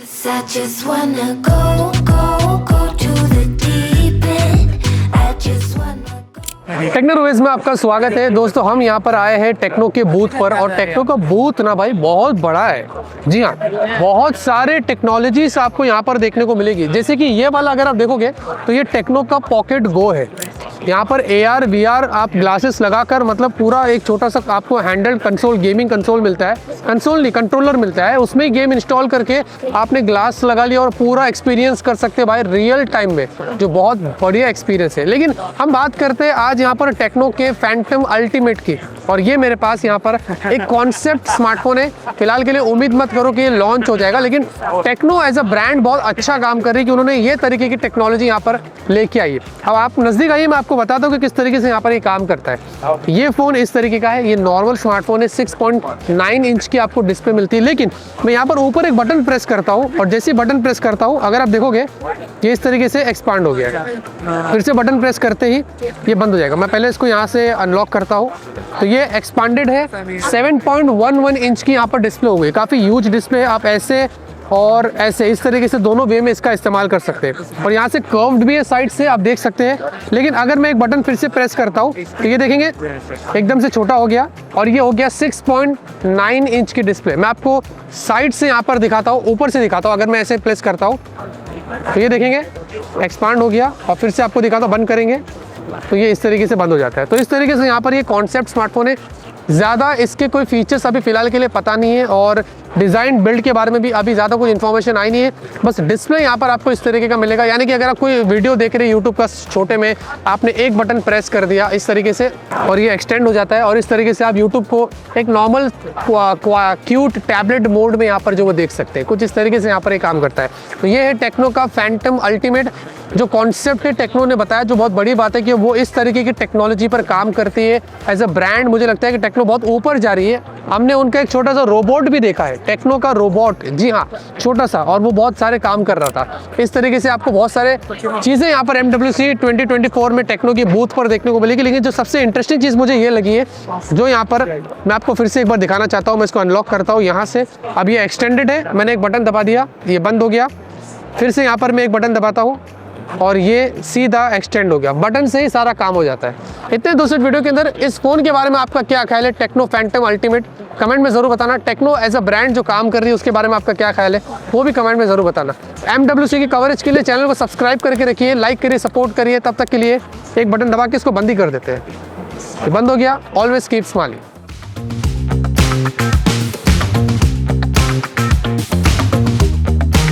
'Cause I just wanna go to the deep end. I just wanna go. टेक्नोवेज में आपका स्वागत है दोस्तों। हम यहाँ पर आए हैं टेक्नो के बूथ पर और टेक्नो का बूथ ना भाई बहुत बड़ा है। जी हाँ, बहुत सारे टेक्नोलॉजीज आपको यहाँ पर देखने को मिलेगी। जैसे कि ये वाला अगर आप देखोगे तो ये टेक्नो का पॉकेट गो है। यहाँ पर AR VR आप ग्लासेस लगाकर मतलब पूरा एक छोटा सा आपको हैंडल कंसोल गेमिंग कंसोल मिलता है, कंसोल नहीं कंट्रोलर मिलता है, उसमें गेम इंस्टॉल करके आपने ग्लास लगा लिया और पूरा एक्सपीरियंस कर सकते हैं भाई रियल टाइम में, जो बहुत बढ़िया एक्सपीरियंस है। लेकिन हम बात करते हैं आज यहाँ पर टेक्नो के फैंटम अल्टीमेट की, और ये मेरे पास यहाँ पर एक कॉन्सेप्ट स्मार्टफोन है। फिलहाल के लिए उम्मीद मत करो कि ये लॉन्च हो जाएगा, लेकिन टेक्नो एज अ ब्रांड बहुत अच्छा काम कर रही है कि उन्होंने ये तरीके की टेक्नोलॉजी यहाँ पर लेके आई है। अब आप नज़दीक आइए, मैं आपको बताता हूँ कि किस तरीके से यहाँ पर ये काम करता है। ये फ़ोन इस तरीके का है, ये नॉर्मल स्मार्टफोन है, 6.9 इंच की आपको डिस्प्ले मिलती है। लेकिन मैं यहाँ पर ऊपर एक बटन प्रेस करता हूँ और जैसे ही बटन प्रेस करता हूँ, अगर आप देखोगे ये इस तरीके से एक्सपांड हो गया है। फिर से बटन प्रेस करते ही ये बंद हो जाएगा। मैं पहले इसको यहाँ से अनलॉक करता हूँ तो ये एक्सपांडेड है। 7.11 इंच की यहाँ पर डिस्प्ले हो गई, काफ़ी ह्यूज डिस्प्ले है। आप ऐसे और ऐसे इस तरीके से दोनों वे में इसका इस्तेमाल कर सकते हैं। और यहाँ से कर्व्ड भी है साइड से, आप देख सकते हैं। लेकिन अगर मैं एक बटन फिर से प्रेस करता हूँ तो ये देखेंगे एकदम से छोटा हो गया और ये हो गया 6.9 इंच की डिस्प्ले। मैं आपको साइड से यहाँ पर दिखाता हूँ, ऊपर से दिखाता हूँ। अगर मैं ऐसे प्रेस करता हूँ तो ये देखेंगे एक्सपांड हो गया, और फिर से आपको दिखाता हूँ, बंद करेंगे तो ये इस तरीके से बंद हो जाता है। तो इस तरीके से यहाँ पर ये कॉन्सेप्ट स्मार्टफोन है। ज़्यादा इसके कोई फीचर्स अभी फ़िलहाल के लिए पता नहीं है, और डिज़ाइन बिल्ड के बारे में भी अभी ज़्यादा कुछ इन्फॉर्मेशन आई नहीं है। बस डिस्प्ले यहाँ पर आपको इस तरीके का मिलेगा, यानी कि अगर आप कोई वीडियो देख रहे हैं यूट्यूब का छोटे में, आपने एक बटन प्रेस कर दिया इस तरीके से और ये एक्सटेंड हो जाता है, और इस तरीके से आप यूट्यूब को एक नॉर्मल क्यूट टैबलेट मोड में यहाँ पर जो वो देख सकते हैं। कुछ इस तरीके से यहाँ पर ये काम करता है। तो ये है टेक्नो का फैंटम अल्टीमेट जो कॉन्सेप्ट है, टेक्नो ने बताया। जो बहुत बड़ी बात है कि वो इस तरीके की टेक्नोलॉजी पर काम करती है। एज अ ब्रांड मुझे लगता है कि टेक्नो बहुत ऊपर जा रही है। हमने उनका एक छोटा सा रोबोट भी देखा है, टेक्नो का रोबोट, जी हाँ, छोटा सा, और वो बहुत सारे काम कर रहा था। इस तरीके से आपको बहुत सारे चीज़ें यहाँ पर MWC 2024 में टेक्नो की बूथ पर देखने को मिलेगी। लेकिन जो सबसे इंटरेस्टिंग चीज़ मुझे ये लगी है, जो यहाँ पर मैं आपको फिर से एक बार दिखाना चाहता हूँ। मैं इसको अनलॉक करता हूँ यहाँ से। अब ये एक्सटेंडेड है, मैंने एक बटन दबा दिया, ये बंद हो गया। फिर से यहाँ पर मैं एक बटन दबाता हूँ और ये सीधा एक्सटेंड हो गया। बटन से ही सारा काम हो जाता है। इतने दूसरे वीडियो के अंदर इस फ़ोन के बारे में आपका क्या ख्याल है, टेक्नो फैंटम अल्टीमेट, कमेंट में ज़रूर बताना। टेक्नो एज अ ब्रांड जो काम कर रही है उसके बारे में आपका क्या ख्याल है, वो भी कमेंट में ज़रूर बताना। MWC की कवरेज के लिए चैनल को सब्सक्राइब करके रखिए, लाइक करिए, सपोर्ट करिए। तब तक के लिए एक बटन दबा के इसको बंद ही कर देते हैं। ये बंद हो गया। Always keep smiling.